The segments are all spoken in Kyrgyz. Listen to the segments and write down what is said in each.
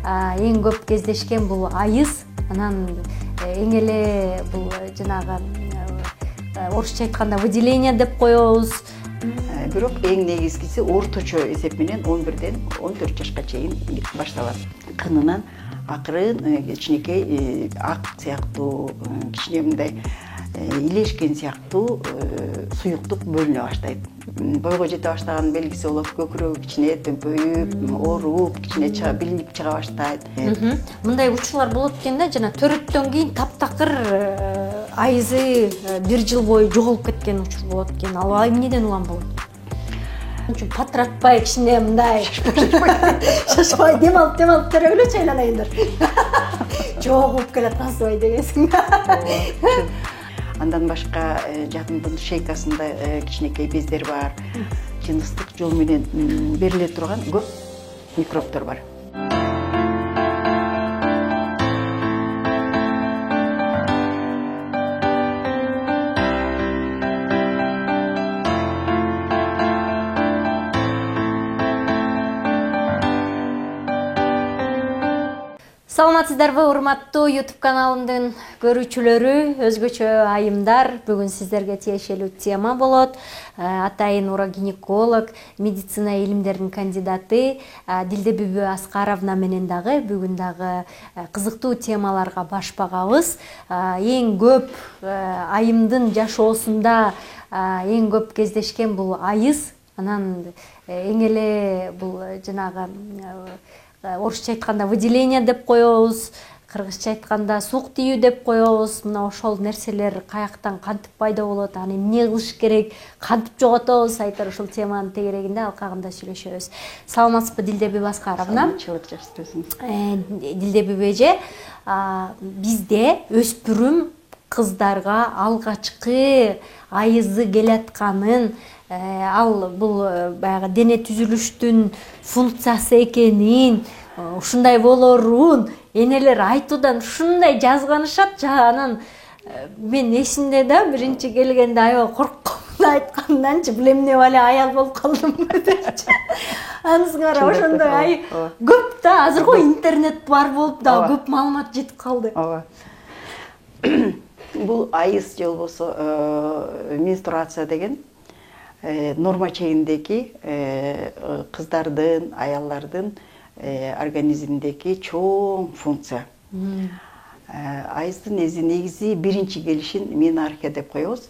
эң көп кездешкен бул айыз, анан эң эле бул жанагы орусча айтканда выделение деп коебуз. Бирок эң негизгиси орточо эсеп менен 11ден 14 жашка чейин башталат. Кынынан акырын кичинекей ак сыяктуу кичине мындай илешкен сыяктуу суюктук бөлүнө баштайт. Бойго жете баштаган белгиси болот, көкүрөгү кичине төмпөйүп, ооруп, кичине билинип чыга баштайт. Мындай учурлар болот экен да, жана төрөттөн кийин таптакыр айызы 1 жыл бою жоголуп кеткен учур болот экен. Ал эмнеден улам болот? Үчүн патыратпай кичине мындай шашпай дем алып төрөгүлөчү айланайындар. Жогуп келет тасыбай дегенсиң. Андан башка жадындын шейкасында кичинекей бездер бар. Жыныстык жол менен бериле турган көп микробтор бар. Саламатсыздарбы, урматтуу YouTube каналымдын көрүүчүлөрү, өзгөчө айымдар. Бүгүн сиздерге тиешелүү тема болот. Атайын урогинеколог, медицина илимдеринин кандидаты Дилдебүбү Аскаровна менен дагы бүгүн дагы кызыктуу темаларга баш багабыз. Эң көп айымдын жашоосунда эң көп кездешкен бул айыз, анан эң эле бул жанагы орусча айтканда выделение деп коебуз, кыргызча айтканда сук тиүү деп коебуз. Мына ошол нерселер каяктан кантип пайда болот, аны эмне кылыш керек, кантип жоготобуз, айтор ушул теманын тегерегинде алкагында сүйлөшөбүз. Саламатсызбы Дилдебүбү Аскаровна? Саламатчылык, жакшы. Дилдебүбү эже, бизде өспүрүм кыздарга алгачкы айызы келатканын, ал бул баягы дене түзүлүштүн функциясы экенин, ушундай болорун энелер айтуудан ушундай жазганышат. Анан мен эсимде да биринчи келгенде аябай коркком айтканданчы, бул эмне эле аял болуп калдымбы депчи. Анысыңар ошондой көп да, азыркы интернет бар болуп да көп маалымат жетип калды. Бул айыз же болбосо менструация деген норма чегиндеги кыздардын, аяллардын организминдеги чоң функция. Айыздын негизи биринчи келишин менархия деп коебуз.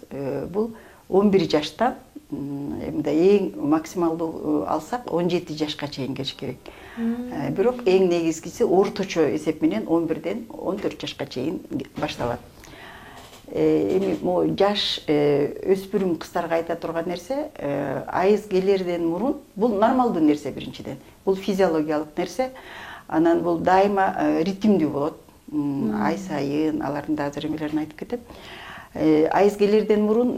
Бул 11 жаштан эң максималдуу алсак 17 жашка чейин келиш керек. Бирок эң негизгиси орточо эсеп менен 11ден 14 жашка чейин башталат. Эми жаш өспүрүм кыздарга айта турган нерсе, айыз келерден мурун бул нормалдуу нерсе биринчиден. Бул физиологиялык нерсе. Анан бул дайыма ритмдүү болот. Ай сайын алардын да азыр эмелерин айтып кетет. Айыз келерден мурун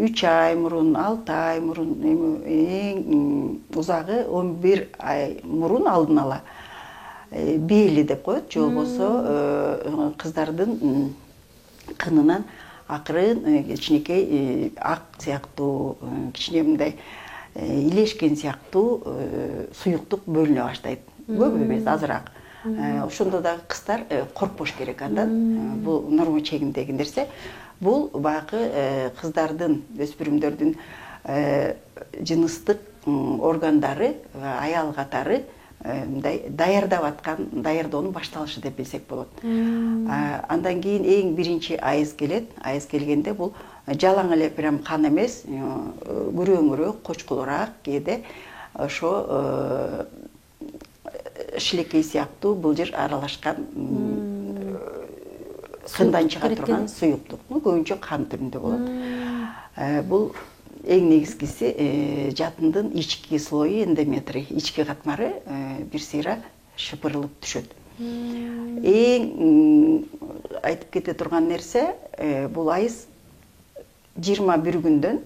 3 ай мурун, 6 ай мурун, эң узагы 11 ай мурун алдын ала бели деп коет, же болбосо кыздардын кынынан акырын кичинекей ак сыяктуу, кичине мындай илешкен сыяктуу суюктук бөлүнө баштайт. Көп эмес, азыраак. Ошондо дагы кыздар коркпош керек. Андан бул норма чегиндеги нерсе. Бул баягы кыздардын, өспүрүмдөрдүн жыныстык органдары, аял катары даярдап аткан, даярдоонун башталышы деп билсек болот. Андан кийин эң биринчи айыз келет. Айыз келгенде бул жалаң эле прям кан эмес, күрөңүрөөк, кочкулуураак, кээде ошо шилекей сыяктуу бул жер аралашкан кындан чыга турган суюктук. Көбүнчө кан түрүндө болот. Бул эң негизгиси жатындын ички слою, эндометрий, ички катмары бир сыйра шыпырылып түшөт. Эң айтып кете турган нерсе, бул айыз 21 күндөн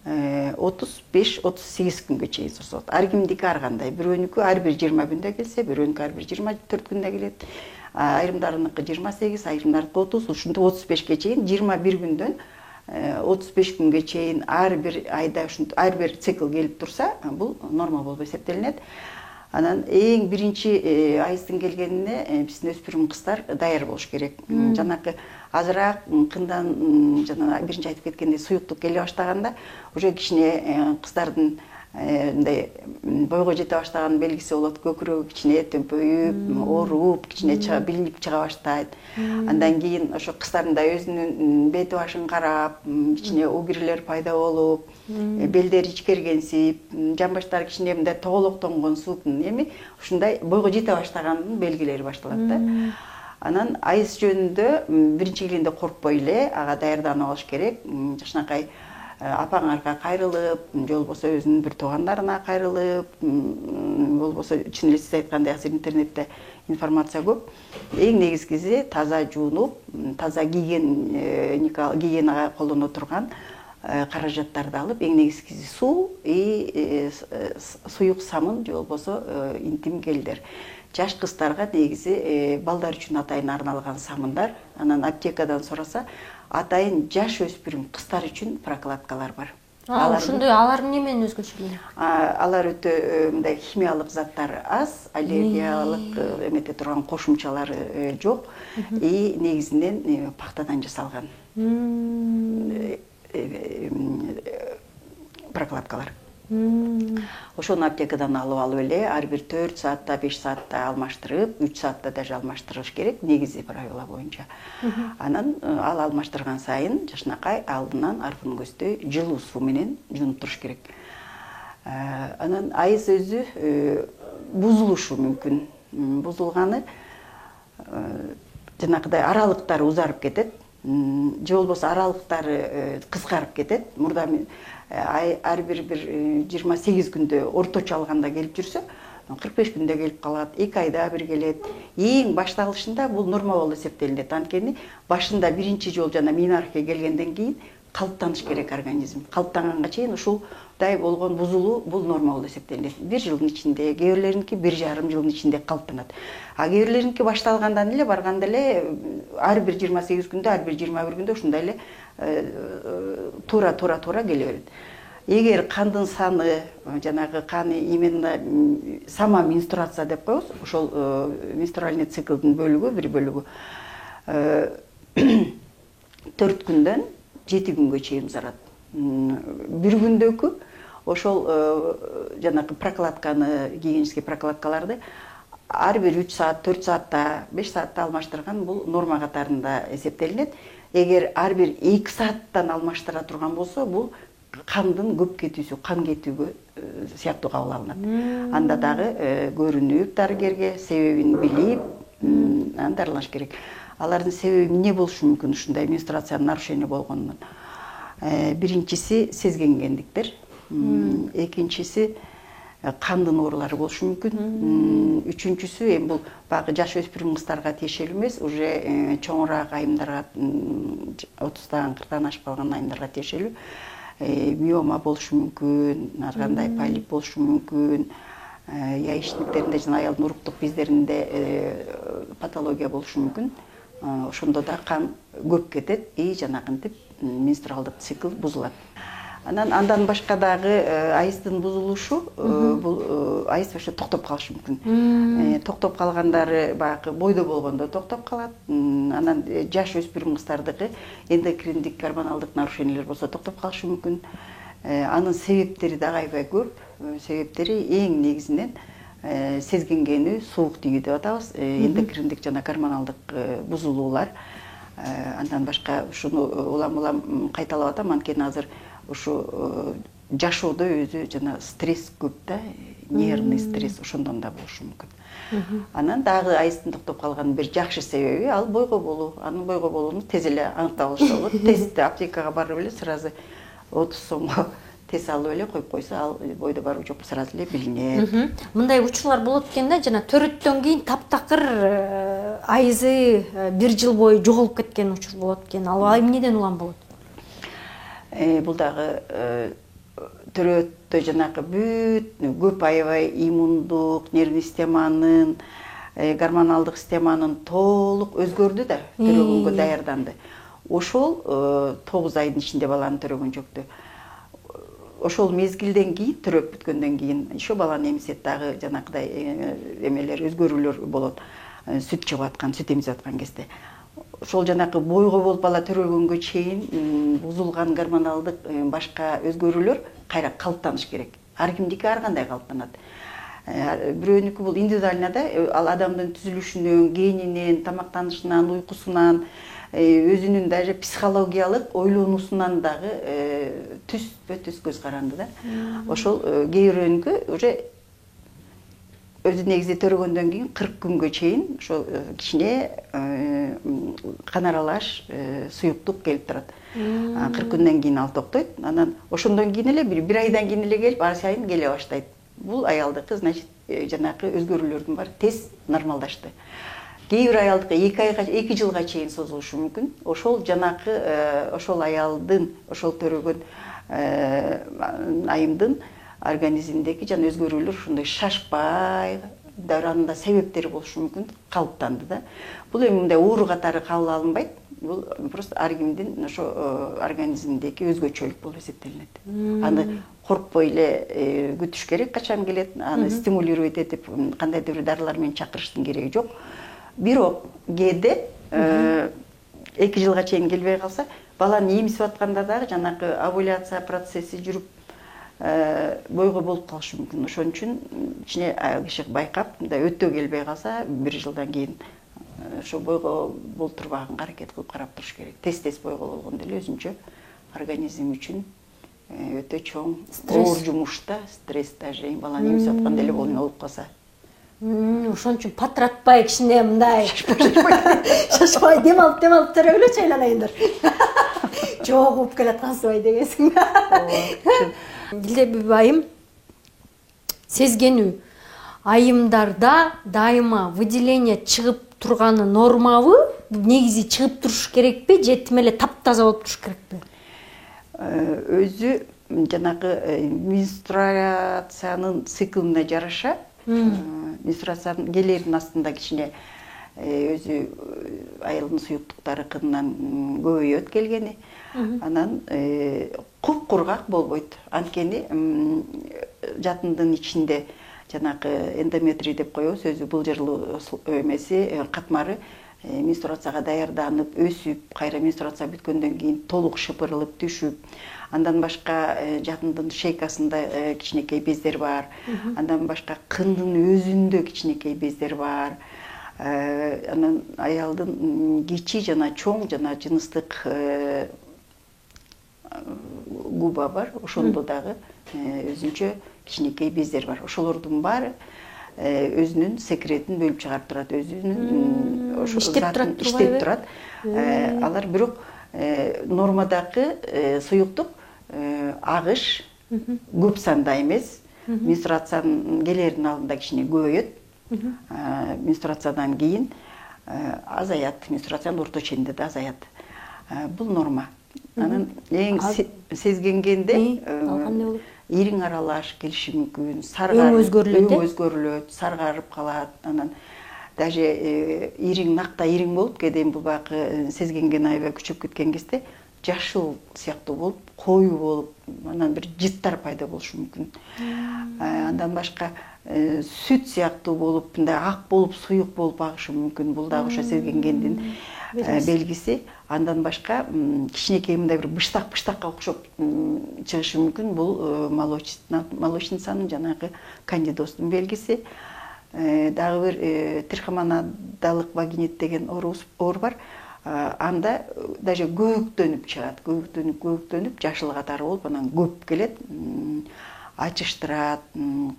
35-38 күнгө чейин созулат. Ар кимдики ар кандай. Бирөөнүкү ар бир 20 күндө келсе, бирөөнүкү ар бир 24 күндө келет. Айрымдарыныкы 28, айрымдарыныкы 30, ушунтип 35ке чейин 21 күндөн 35 күнгө чейин ар бир айда ушинтип ар бир цикл келип турса, бул норма болуп эсептелинет. Анан эң биринчи айыздын келгенине биздин өспүрүм кыздар даяр болуш керек. Жанакы азыраак кындан жана биринчи айтып кеткендей суюктук келе баштаганда уже кичине кыздардын мындай бойго жете баштаган белгиси болот. Көкүрөгү кичине төмпөйүп, ооруп, кичине билинип чыга баштайт. Андан кийин ошо кыздардын да өзүнүн бети башын карап, кичине угирлер пайда болуп, белдери ичкергенсип, жамбаштары кичине мындай тоголоктонгонсуп, эми ушундай бойго жете баштаганын белгилери башталат да. Анан айыз жөнүндө биринчи келгенде коркпой эле ага даярданып алыш керек. Жакшынакай апаңарга кайрылып, же болбосо өзүнүн бир туугандарына кайрылып, болбосо чын эле сиз айткандай азыр интернетте информация көп. Эң негизгиси таза жуунуп, таза гигиенага колдоно турган каражаттарды алып, эң негизгиси суу и суюк самын же болбосо интим гелдер. Жаш кыздарга негизи балдар үчүн атайын арналган самындар, анан аптекадан сураса, атайын жаш өспүрүм кыздар үчүн прокладкалар бар. Ошондой алар эмне менен өзгөчөлүгү? Алар өтө мындай химиялык заттар аз, аллергиялык эмете турган кошумчалары жок и негизинен пахтадан жасалган прокладкалар. Ошону аптекадан алып эле ар бир 4 саатта, 5 саатта алмаштырып, 3 саатта даже алмаштырыш керек, негизи правила боюнча. Анан ал алмаштырган сайын жакшынакай алдынан аркын көздөй жылуу суу менен жуунуп туруш керек. Анан айыз өзү бузулушу мүмкүн. Бузулганы жанакыдай аралыктары узарып кетет, же болбосо аралыктары кыскарып кетет. Мурда ар бир 28 күндө орточо алганда келип жүрсө, 45 күндө келип калат, 2 айда бир келет. Эң башталышында бул норма болуп эсептелинет. Анткени башында биринчи жолу жана менархия келгенден кийин калыптаныш керек организм. Калыптанганга чейин ушулдай болгон бузулуу бул норма болуп эсептелинет. 1 жылдын ичинде, кээ бирлериники 1,5 жылдын ичинде калыптанат. А кээ бирлериники башталгандан эле барганда эле ар бир 28 күндө, ар бир 21 күндө ушундай эле тура келе берет. Эгер кандын саны, жанагы каны именно сама менструация деп коебуз, ошол менструальный циклдын бөлүгү, бир бөлүгү 4 күндөн 7 күнгө чейин узарат. Бир күндөгү ошол жанагы прокладканы, гигиенический прокладкаларды ар бир 3 саат, 4 саатта, 5 саатта алмаштырган бул норма катарында эсептелинет. Эгер ар бир 2 сааттан алмаштыра турган болсо, бул кандын көп кетүүсү, кан кетүүгө сыяктуу кабыл алынат. Анда дагы көрүнүп дарыгерге себебин билип, дарылаш керек. Алардын себеби эмне болушу мүмкүн ушундай менструациянын нарушение болгонунун? Биринчиси сезгенгендиктер, экинчиси кандын оорулары болушу мүмкүн. Үчүнчүсү эми бул багы жаш өспүрүм кыздарга тиешелүү эмес, уже чоңураак айымдарга, 30-тан 40-тан ашып калган айымдарга тиешелүү. Миома болушу мүмкүн, ар кандай полип болушу мүмкүн. Яичниктеринде жана аялдын уруктук бездеринде патология болушу мүмкүн. Ошондо да кан көп кетет и жанагынтип менструалдык цикл бузулат. Андан башка дагы айыздын бузулушу, бул айыз вообще токтоп калышы мүмкүн. Токтоп калгандары багы бойдо болгондо токтоп калат. Анан жаш өспүрүм кыздардыкы эндокриндик гормоналдык нарушениялер болсо токтоп калышы мүмкүн. Анын себептери дагы аябай көп. Себептери эң негизинен сезгенгенүү, суук тийүү деп атабыз, эндокриндик жана гормоналдык бузулуулар. Андан башка ушуну улам кайталап атам, анткени азыр ушу жашоодо өзү жана стресс көп да, нервный стресс ошондон да болушу мүмкүн. Анан дагы айыздын токтоп калганын бир жакшы себеби ал бойго болуу. Анын бойго болууну тез эле аныктап алышса болот. Тестти аптекага барып эле сразу 30 сомго тест алып эле коюп койсо, ал бойдо барбы жокпу сразу эле билинет. Мындай учурлар болот экен да, жана төрөттөн кийин таптакыр айызы 1 жыл бою жоголуп кеткен учур болот экен. Ал эмнеден улам болот? Бул дагы төрөттө жанагы бүт көп аябай иммундук, нервный системанын, гормоналдык системанын толук өзгөрдү да, төрөгөнгө даярданды. Ошол 9 айдын ичинде баланын төрөгөн чөктү. ошол мезгилден кийин төрөп бүткөндөн кийин еще баланы эмизет дагы жанакыдай эмелер өзгөрүүлөр болот. Сүт чыгып аткан, сүт эмизип аткан кезде. Ошол жанакы бойго болуп бала төрөлгөнгө чейин бузулган гормоналдык башка өзгөрүүлөр кайра калыптаныш керек. Ар кимдики ар кандай калыптанат. Бирөөнүкү бул индивидуально да, ал адамдын түзүлүшүнөн, генинен, тамактанышынан, уйкусунан, өзүнүн даже психологиялык ойлонуусунан дагы түз көз каранды да. Ошол кээ бирөөнүкү уже өзү негизи төрөгөндөн кийин 40 күнгө чейин ошо кичине кан аралаш суюктук келип турат. 40 күндөн кийин ал токтойт. Анан ошондон кийин эле бир айдан кийин эле келип ар сайын келе баштайт. Бул аялдыкы, значит, жанакы өзгөрүүлөрдүн баары тез нормалдашты. Кээ бир аялдыкы 2 жылга чейин созулушу мүмкүн. Ошол жанакы ошол аялдын, ошол төрөгөн айымдын организмдеги жана өзгөрүүлөр ушундай шашпай, давранында себептери болушу мүмкүн, калыптанды да. Бул эми мындай оору катары кабыл алынбайт. Бул просто ар кимдин ошо организмдеги өзгөчөлүк болуп эсептелинет. Аны коркпой эле күтүш керек, качан келет, аны стимулировать этип кандайдыр бир дарылар менен чакырыштын кереги жок. Бирок кээде 2 жылга чейин келбей калса, баланы эмизип атканда дагы жанакы овуляция процесси жүрүп бойго болуп калышы мүмкүн. Ошон үчүн кичине киши байкап, мындай өтө келбей калса, 1 жылдан кийин ошо бойго болтурбаганга аракет кылып карап туруш керек. Тез бойго болгондо эле өзүнчө организм үчүн өтө чоң оор жумуш да, стресс даже баланы эмизип атканда эле болуп калса. Ошон үчүн патыратпай кичине мындай шашпай дем алып төрөгүлөчү айланайындар. Жок уп келаткансыбай дегенсиң. Дилде айым сезгенүү айымдарда дайыма выделение чыгып турганы нормабы? Негизи чыгып туруш керекпи, же тим эле таптаза болуп туруш керекпи? Өзү жанагы менструациянын циклына жараша, менструациянын келердин астында кичине өзү айылдын суюктуктары кынынан көбөйөт келгени. Анан кургак болбойт. Анткени жатындын ичинде жанакы эндометрий деп коебуз, өзү булжырлуу эмеси, катмары менструацияга даярданып, өсүп, кайра менструация бүткөндөн кийин толук шыпырылып түшүп, андан башка жатындын шейкасында кичинекей бездер бар, андан башка кындын өзүндө кичинекей бездер бар. Анан аялдын кичи жана чоң жана жыныстык губа бар, ошондо дагы өзүнчө кичинекей бездер бар. Ошолордун баары өзүнүн секретин бөлүп чыгарып турат, өзүнүн ошо иштеп турат. Алар бирок нормадагы суюктук агыш көп санда эмес, менструациянын келердин алдында кичине көбөйөт. Менструациядан кийин азаят, менструациянын орто ченинде да азаят. Бул норма. Анан эң сезгенгенде ириң аралаш келиши мүмкүн, өзгөрүлөт, саргарып калат. Анан даже ириң накта ириң болуп, кээде бул баягы сезгенген аябай күчөп кеткен кезде жашыл сыяктуу болуп, коюу болуп, анан бир жыттар пайда болушу мүмкүн. Андан башка сүт сыяктуу болуп, мындай ак болуп, суюк болуп агышы мүмкүн. Бул дагы ошо сезгенгендин белгиси. Андан башка кичинекей мындай бир быштакка окшоп чыгышы мүмкүн. Бул молочницанын жанагы кандидоздун белгиси. Дагы бир трихомонадалык вагинит деген оору бар. Анда даже көбүктөнүп чыгат. Көбүктөнүп жашыл катары болуп, анан көп келет. Ачыштырат,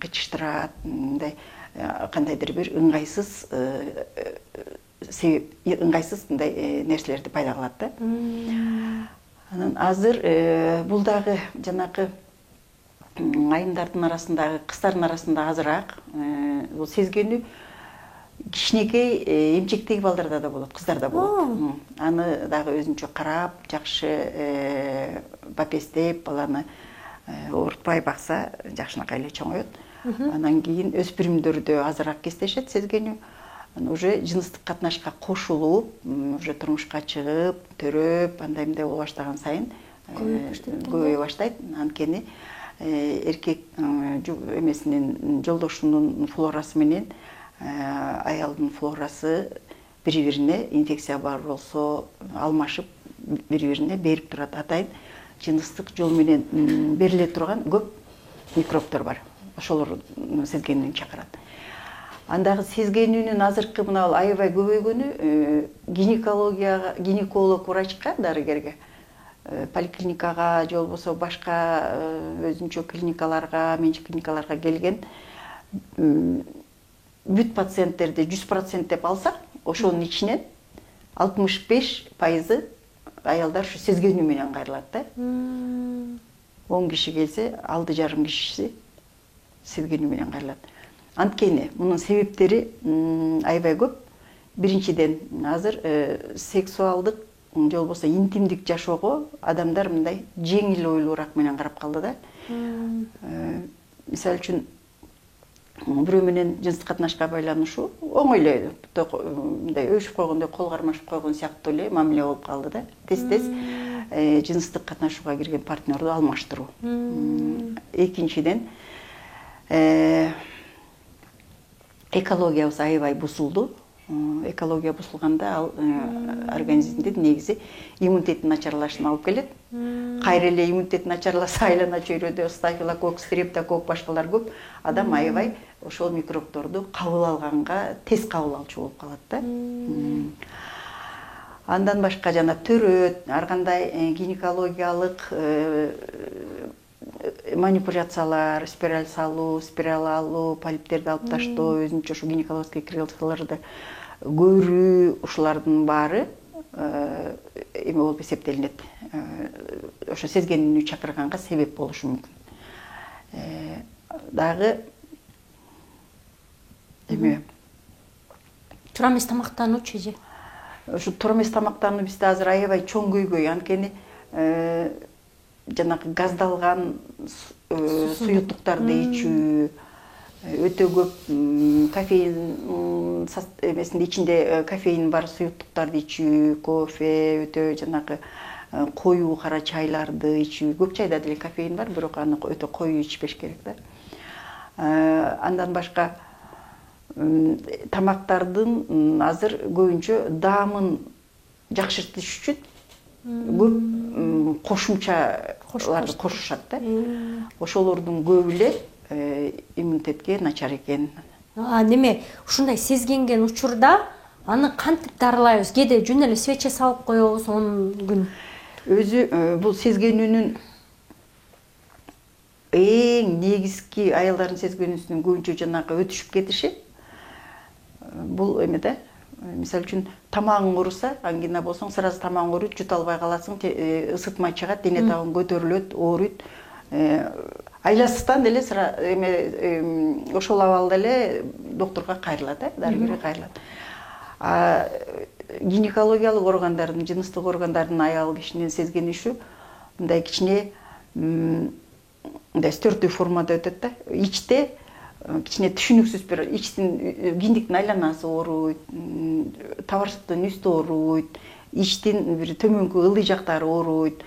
кычыштырат, мындай кандайдыр бир ыңгайсыз мындай нерселерди пайда кылат да. Анан азыр бул дагы жанакы айымдардын арасындагы, кыздардын арасында азыраак бул сезгенүү кичинекей эмчектеги балдарда да болот, кыздарда болот. Аны дагы өзүнчө карап, жакшы бапестеп, баланы оорутпай бакса, жакшынакай эле чоңоет. Анан кийин өспүрүмдөрдө азыраак кездешет сезгенүү. Уже жыныстык катнашка кошулуп, уже турмушка чыгып, төрөп, андай боло баштаган сайын көбөйө баштайт. Анткени эркек эмесинин жолдошунун флорасы менен аялдын флорасы бири-бирине инфекция бар болсо алмашып бири-бирине берип турат. Атайын жыныстык жол менен бериле турган көп микробтор бар. Ошолор сезгенүүнү чакырат. Андагы сезгенүүнүн азыркы мына аябай көбөйгөнү гинеколог врачка, дарыгерге, поликлиникага же болбосо башка өзүнчө клиникаларга, менчик клиникаларга келген бүт пациенттерди 100% деп алсак, ошонун ичинен 65% аялдар ушу сезгенүү менен кайрылат да. 10 киши келсе, 6,5 кишиси сезгенүү менен кайрылат. Анткени мунун себептери аябай көп. Биринчиден, азыр сексуалдык же болбосо интимдик жашоого адамдар мындай жеңил ойлуураак менен карап калды да. Мисалы үчүн бирөө менен жыныстык катнашка байланышуу оңой эле, мындай өшүп койгондой, кол кармашып койгон сыяктуу эле мамиле болуп калды да. Тез-тез жыныстык катнашууга кирген партнерду алмаштыруу. Экинчиден, экологиябыз аябай бузулду. Экология бузулганда ал организмде негизи иммунитеттин начарлашына алып келет. Кайра эле иммунитет начарласа, айлана чөйрөдө стафилококк, стрептококк башкалар көп. Адам аябай ошол микробторду кабыл алганга тез кабыл алчу болуп калат да. Андан башка жана төрөт, ар кандай гинекологиялык манипуляциялар, спираль салуу, спираль алуу, полиптерди алып таштоо, өзүнчө ушу гинекологический крыльцаларды көрүү, ушулардын баары эме болуп эсептелинет. Ошо сезгенүүнү чакырганга себеп болушу мүмкүн. Дагы эме туура эмес тамактануучу же? Ушу туура эмес тамактануу бизде азыр аябай чоң көйгөй. Анткени жанагы газдалган суюктуктарды ичүү, өтө көп кофеин эмесинде ичинде кофеин бар суюктуктарды ичүү, кофе, өтө жанагы коюу кара чайларды ичүү. Көп чайда деле кофеин бар, бирок аны өтө коюу ичпеш керек да. Андан башка тамактардын азыр көбүнчө даамын жакшыртыш үчүн көп кошумчаларды кошушат да. Ошолордун көбү эле иммунитетке начар экен. Неме ушундай сезгенген учурда аны кантип дарылайбыз? Кээде жөн эле свече салып коебуз 10 күн. Өзү бул сезгенүүнүн эң негизги аялдардын сезгенүүсүнүн көбүнчө жанагы өтүшүп кетиши бул эме да. Мисалы үчүн тамагың куруса, ангина болсоң, сразу тамагың куруйт, жута албай каласың, ысытмай чыгат, дене табың көтөрүлөт, ооруйт. Айласыздан эле эме ошол абалда эле докторго кайрылат, дарыгерге кайрылат. Гинекологиялык органдардын, жыныстык органдардын аял кишинин сезгениши мындай кичине мындай стертүү формада өтөт да. Ичте кичине түшүнүксүз бир ичтин киндиктин айланасы ооруйт, табарсыктын үстү ооруйт, ичтин бир төмөнкү ылдый жактары ооруйт.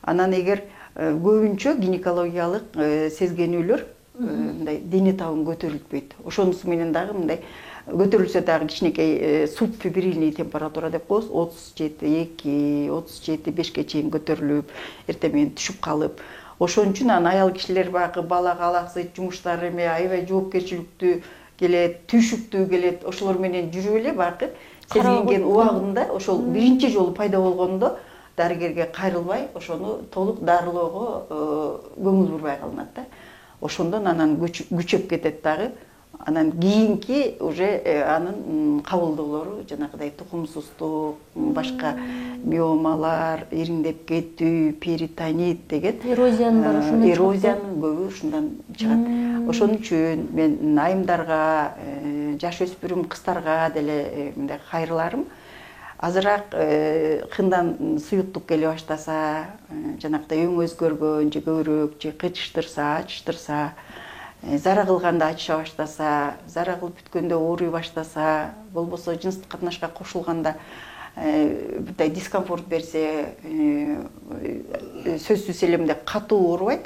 Анан эгер көбүнчө гинекологиялык сезгенүүлөр мындай дене табың көтөрүлбөйт. Ошонусу менен дагы мындай көтөрүлсө дагы кичинекей субфебрильный температура деп коебуз, 37,2, 37,5ке чейин көтөрүлүп, эртең менен түшүп калып. Ошон үчүн аял кишилер багы балага алаксыз жумуштар эме аябай жоопкерчиликтүү келет, түйшүктүү келет. Ошолор менен жүрүп эле багы сезгенген убагында ошол биринчи жолу пайда болгондо дарыгерге кайрылбай, ошону толук дарылоого көңүл бурбай калынат да. Ошондон анан күчөп кетет дагы. Анан кийинки уже анын кабылдоолору жанагыдай тукумсуздук, башка миомалар, ириңдеп кетүү, перитонит деген эрозиянын баары ошондон чыгат. Эрозиянын көбү ушундан чыгат. Ошон үчүн мен айымдарга, жаш өспүрүм кыздарга деле мындай кайрыларым. Азыраак кындан суюктук келе баштаса, жанагыдай өң өзгөргөн, же көбүрөөк, же кычыштырса, ачыштырса, зара кылганда ачыша баштаса, зара кылып бүткөндө ооруй баштаса, болбосо жыныстык катнашка кошулганда мындай дискомфорт берсе, сөзсүз эле мындай катуу оорубайт.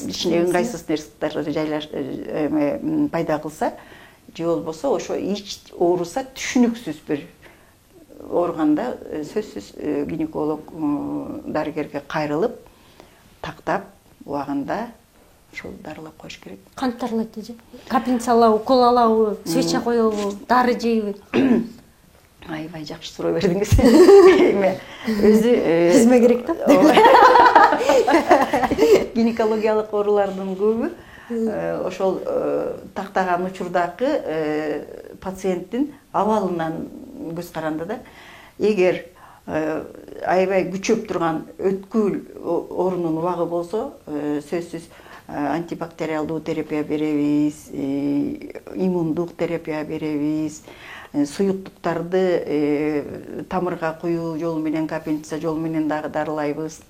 Ичине ыңгайсыз нерселер пайда кылса, же болбосо ошо ич ооруса түшүнүксүз бир ооруганда сөзсүз гинеколог дарыгерге кайрылып, тактап, убагында ошол дарылап коюш керек. Кантип дарылайт эже? Капельница алабы, укол алабы, свеча коебу, дары жейби? Аябай жакшы суроо бердиңиз. Эми өзү Бизме керек да? Гинекологиялык оорулардын көбү ошол тактаган учурдагы пациенттин абалынан көз каранды да. Эгер аябай күчөп турган өткүл оорунун убагы болсо, сөзсүз антибактериалдуу терапия беребиз, иммундук терапия беребиз, суюктуктарды тамырга куюу жолу менен, капельница жолу менен дагы дарылайбыз.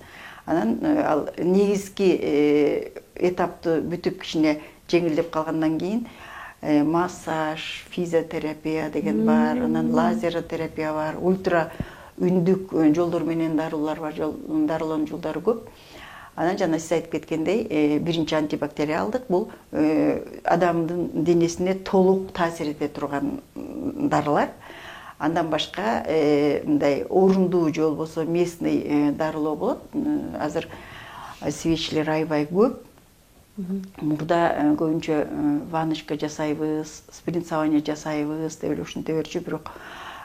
Анан ал негизги этапты бүтүп кичине жеңилдеп калгандан кийин массаж, физиотерапия деген бар, анан лазеротерапия бар, ультра үндүк жолдор менен дарылар бар, дарылануу жолдору көп. Анан жана сиз айтып кеткендей, биринчи антибактериалдык бул адамдын денесине толук таасир эте турган дарылар. Андан башка мындай орунду же болбосо местный дарылоо болот. Азыр свечилер аябай көп. Мурда көбүнчө ванночка жасайбыз, спринцование жасайбыз деп эле ушинте берчү, бирок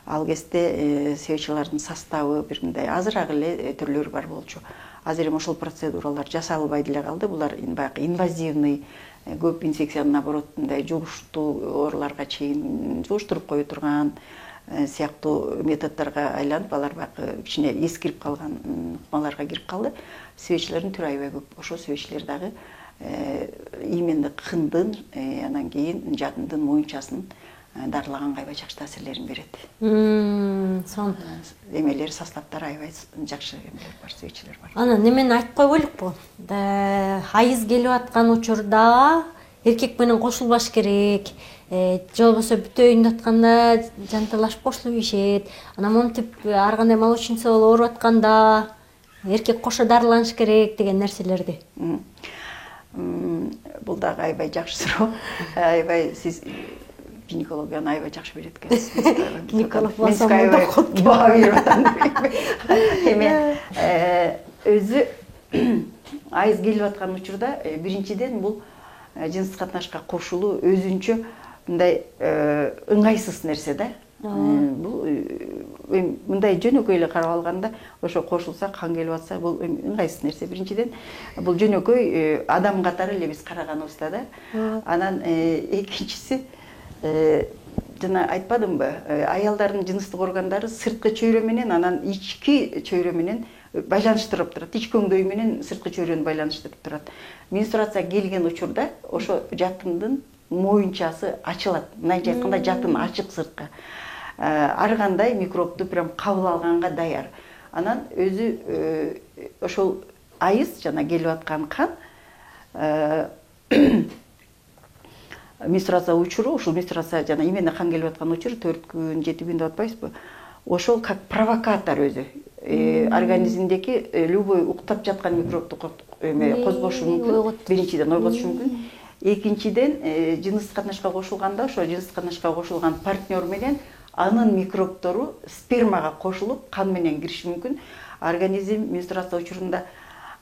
ал кезде свечалардын составы бир мындай азыраак эле түрлөрү бар болчу. Азыр эми ошол процедуралар жасалбай деле калды. Булар баягы инвазивный, көп инфекцияны наоборот мындай жугуштуу ооруларга чейин жугуштуруп кое турган сыяктуу методдорго айланып, алар баягы кичине эскирип калган ыкмаларга кирип калды. Свечалардын түрү аябай көп. Ошол свечалер дагы именно кындын, анан кийин жадындын моюнчасын дарылаганга аябай жакшы таасирлерин берет. Сон Эмелер, составдары аябай жакшы эмелер бар, свечалер бар. Анан немени айтып койбойлукпу? Айыз келип аткан учурда эркек менен кошулбаш керек. Же болбосо бүтө үйүндө атканда жанталашып кошулуп ишет. Анан монтип ар кандай молочница болуп ооруп атканда эркек кошо дарыланыш керек деген нерселерди. Бул дагы аябай жакшы суроо. Аябай сиз гинекологияны аябай жакшы билет экенсиз. Гинеколог болсом окуп Эми өзү айыз келип аткан учурда биринчиден бул жыныстык катнашка кошулуу өзүнчө мындай ыңгайсыз нерсе да. Бул мындай жөнөкөй эле карап алганда ошо кошулса, кан келип атса, бул ыңгайсыз нерсе. Биринчиден бул жөнөкөй адам катары эле биз караганыбызда да. Анан экинчиси жана айтпадымбы, аялдардын жыныстык органдары сырткы чөйрө менен, анан ички чөйрө менен байланыштырып турат. Ички өңдөй менен сырткы чөйрөнү байланыштырып турат. Менструация келген учурда ошо жатындын моюнчасы ачылат. Мындайча айтканда жатын ачык сырткы. Ар кандай микробду прям кабыл алганга даяр. Анан өзү ошол айыз жана келип аткан кан менструация учуру, ушул менструация жана именно кан келип аткан учур 4 күн, 7 күн деп атпайсызбы? Ошол как провокатор өзү. Организмдеги любой уктап жаткан микробду козгошу мүмкүн. Биринчиден ойготушу мүмкүн. Экинчиден жыныстык катнашка кошулганда, ошо жыныстык катнашка кошулган партнер менен анын микробтору спермага кошулуп, кан менен кириши мүмкүн. Организм менструация учурунда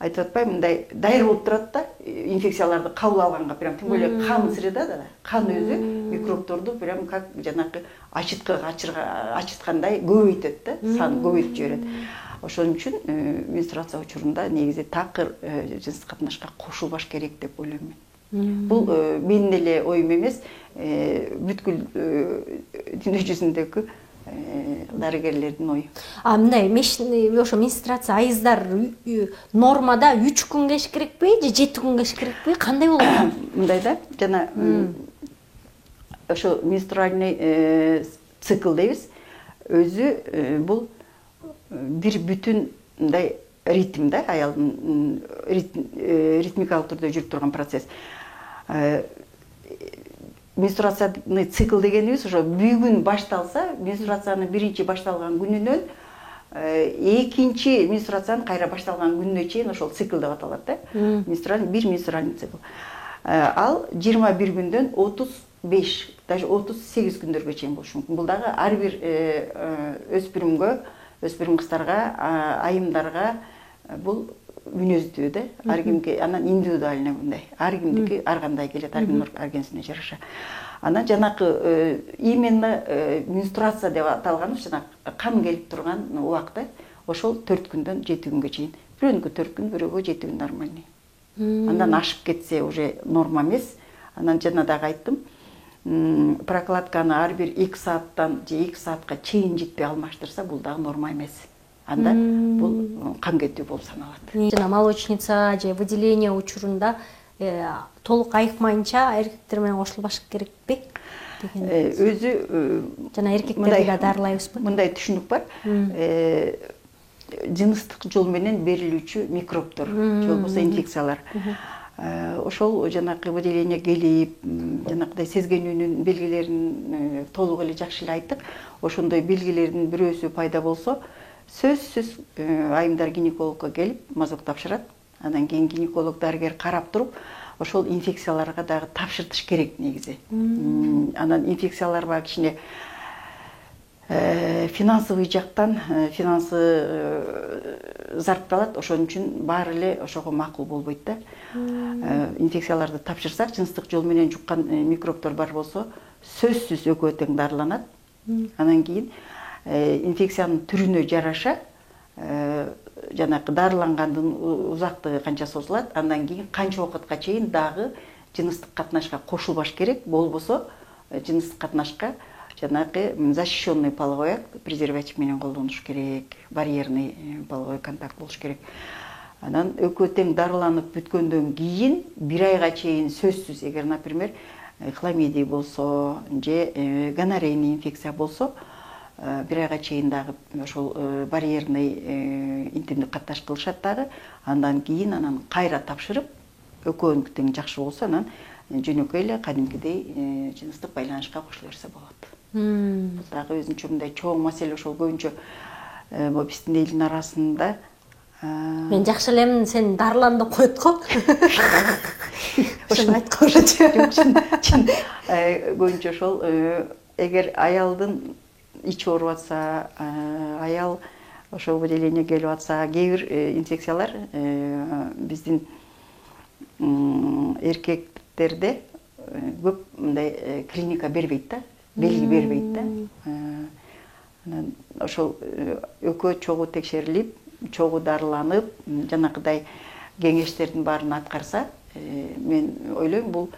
айтып атпайм, мындай дайыр болуп турат да, инфекцияларды кабыл алганга, прям тим более кан среда да, кан өзү микробторду прям как жанакы ачыткандай көбөйтөт да, сан көбөйтүп жиберет. Ошон үчүн менструация учурунда негизи такыр жыныстык катнашка кошулбаш керек деп ойлойм мен. Бул менин эле оюм эмес, бүткүл дүйнө жүзүндөгү дарыгерлердин ою. Мындай ошо менструация айыздар нормада 3 күн кеш керекпи же 7 күн кеш керекпи? Кандай болот? Мындай да, жана ошо менструальный цикл дейбиз. Өзү бул бир бүтүн мындай ритм да, аялдын ритмикалык түрдө жүрүп турган процесс. менструацияны цикл дегенибиз ошо бүгүн башталса, менструациянын биринчи башталган күнүнөн экинчи менструациянын кайра башталган күнүнө чейин ошол цикл деп аталат да. Бир менструальный цикл. Ал 21 күндөн 35, даже 38 күндөргө чейин болушу мүмкүн. Бул дагы ар бир өспүрүмгө, өспүрүм кыздарга, айымдарга бул мүнөздүү да. Ар кимге анан индивидуально мындай. Ар кимдики ар кандай келет, ар кимдин организмине жараша. Анан жанакы именно менструация деп аталган жанакы кан келип турган убакты ошол 4 күндөн 7 күнгө чейин. Бирөөнүкү 4 күн, бирөөгө 7 күн нормальный. Андан ашып кетсе уже норма эмес. Анан жана дагы айттым, прокладканы ар бир 2 сааттан же 2 саатка чейин жетпей алмаштырса, бул дагы норма эмес. Анда бул кан кетүү болуп саналат. Жана молочница же выделение учурунда толук айыкмайынча эркектер менен кошулбаш керекпи? Өзү жана эркектерди да дарылайбызбы? Мындай түшүнүк бар. Жыныстык жол менен берилүүчү микробдор, же болбосо инфекциялар. Ошол жанакы выделение келип, жанакыдай сезгенүүнүн белгилерин толук эле жакшы эле айттык. Ошондой белгилердин бирөөсү пайда болсо, сөзсүз айымдар гинекологко келип мазок тапшырат. Андан кийин гинеколог дарыгер карап туруп, ошол инфекцияларга дагы тапшыртыш керек негизи. Анан инфекциялар бар кичине финансовый жактан финансы зарпталат, ошон үчүн баары эле ошого макул болбойт да. Инфекцияларды тапшырсак, жыныстык жол менен жуккан микробдор бар болсо, сөзсүз экөө тең дарыланат. Анан кийин инфекциянын түрүнө жараша жанакы дарылангандын узактыгы канча созулат, андан кийин канча убакытка чейин дагы жыныстык катнашка кошулбаш керек, болбосо жыныстык катнашка жанакы защищенный половой акт презерватив менен колдонуш керек, барьерный половой контакт болуш керек. Анан экөө тең дарыланып бүткөндөн кийин 1 айга чейин сөзсүз, эгер, например, хламидия болсо же гонорейный инфекция болсо, 1 айга чейин дагы ошол барьерный интимдик катташ кылышат дагы. Андан кийин анан кайра тапшырып, экөөнүкү тең жакшы болсо, анан жөнөкөй эле кадимкидей жыныстык байланышка кошула берсе болот. Бул дагы өзүнчө мындай чоң маселе, ошол көбүнчө биздин элдин арасында. Мен жакшы элем, сен дарылан деп коет го. Ошону айтып койчу. Көбүнчө ошол эгер аялдын ичи ооруп атса, аял ошол выделение келип атса, кээ бир инфекциялар биздин эркектерде көп мындай клиника бербейт да, белги бербейт да. Анан ошол экөө чогуу текшерилип, чогуу дарыланып, жанакыдай кеңештердин баарын аткарса, мен ойлойм, бул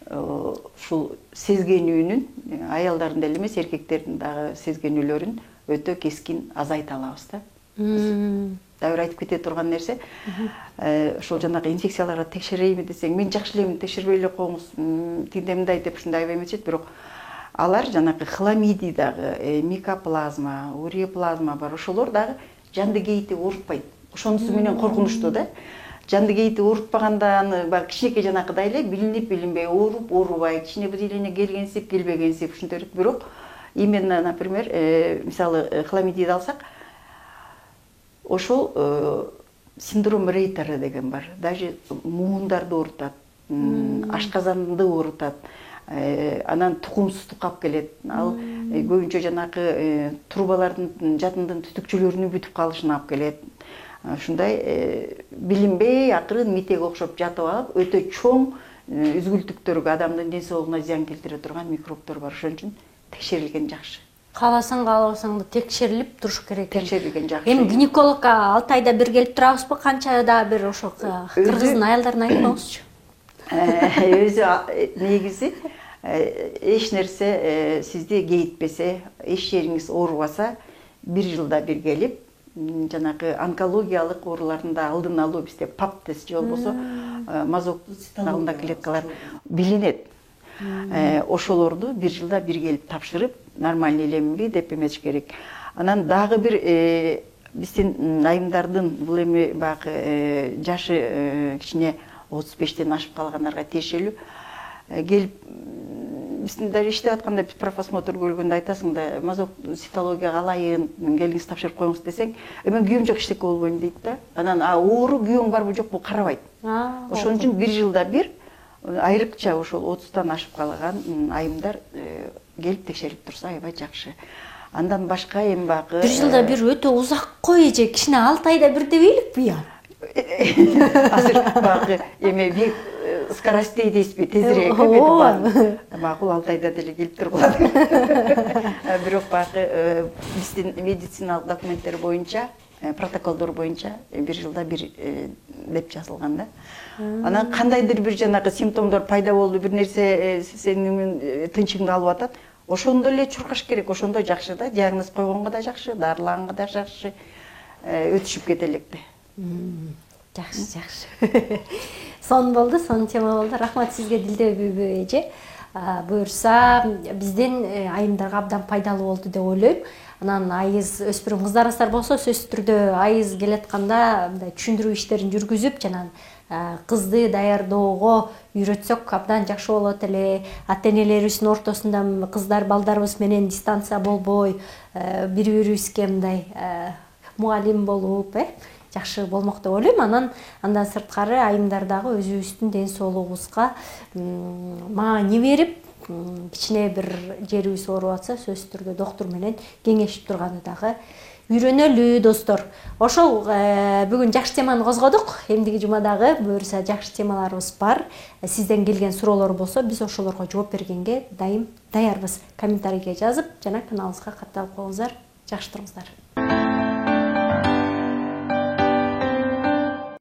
ушул сезгенүүнүн аялдардын деле эмес, эркектердин дагы сезгенүүлөрүн өтө кескин азайта алабыз да. Дагы айтып кете турган нерсе, ошол жанагы инфекцияларга текшерейби десең, мен жакшы элем, текшербей эле коюңуз, тигиндей мындай деп ушундай эмесет, бирок алар жанагы хламидий дагы, микоплазма, уреоплазма бар, ошолор дагы жанды кейити оорутпайт. Ошонусу менен коркунучтуу да. Жанды кейити оорутпаганда аны баягы кичинекей жанакыдай эле билинип билинбей, ооруп оорубай, кичине выделение келгенсип келбегенсип ушинтип, бирок именно, например, мисалы хламидийди алсак, ошол синдром Рейтера деген бар. Даже муундарды оорутат, ашказанды оорутат, анан тукумсуздук алып келет. Ал көбүнчө жанакы трубалардын жатындын түтүкчөлөрүнүн бүтүп калышына алып келет. Ушундай билинбей акырын митеге окшоп жатып алып, өтө чоң үзгүлтүктөргө, адамдын ден соолугуна зыян келтире турган микробдор бар. Ошон үчүн текшерилген жакшы. Кааласаң, каалабасаң да текшерилип туруш керек экен. Текшерилген жакшы. Эми гинекологко 6 айда бир келип турабызбы? Канча да бир ошол кыргыздын аялдарына айтпаңызчы. Өзү негизи эч нерсе сизди кейитпесе, эч жериңиз оорубаса, 1 жылда бир келип, жанагы онкологиялык оорулардын да алдын алуу, бизде ПАП тест же болбосо мазоктуу циталында клеткалар билинет. Ошолорду 1 жылда бир келип тапшырып, нормальный элемби деп эмес керек. Анан дагы бир биздин айымдардын бул эми баягы жашы кичине 35-тен ашып калгандарга тиешелүү келип биздин даже иштеп атканда профосмотр көргөндө айтасың да мазок цитологияга алайын келиңиз тапшырып коюңуз десең мен күйөөм жок эчтеке болбойм дейт да анан оору күйөөң барбы жокпу карабайт ошон үчүн бир жылда бир айрыкча ошол 30-тан ашып калган айымдар келип текшерип турса аябай жакшы. Андан башка эми багы бир жылда бир өтө узак кой эже кичине 6 айда бир дебейликпи я? Азыр багы эми бир скоростей дейсизби тезирээк эми макул 6 айда деле келип тургулат. Бирок багы биздин медициналык документтер боюнча протоколдор боюнча бир жылда бир деп жазылган да. Анан кандайдыр бир жанагы симптомдор пайда болду, бир нерсе сенин тынчыңды алып атат. Ошондо эле чуркаш керек, ошондо жакшы да, диагноз койгонго да жакшы, дарылаганга да жакшы, өтүшүп кете элек да. Жакшы. Сон болду, сон тема болду. Рахмат сизге Дилдебү эже. Буюрса, биздин айымдарга абдан пайдалуу болду деп ойлойм. Анан айыз өспүрүм кыздар астар болсо сөзсүз түрдө айыз келатканда мындай түшүндүрүү иштерин жүргүзүп жана кызды даярдоого үйрөтсөк абдан жакшы болот эле. Ата-энелерибиздин ортосунда кыздар балдарыбыз менен дистанция болбой, бири-бирибизге мындай мугалим болуп, жакшы болмок деп ойлойм. Андан сырткары айымдар дагы өзүбүздүн ден соолугубузга маани берип, кичине бир жерибиз ооруп атса сөзсүз түрдө доктур менен кеңешип турганы дагы үйрөнөлү достор. Ошол бүгүн жакшы теманы козгодук. Эмдиги жумадагы буюрса жакшы темаларыбыз бар. Сизден келген суроолор болсо биз ошолорго жооп бергенге дайым даярбыз. Комментарийге жазып жана каналыбызга катталып коюңуздар. Жакшы туруңуздар.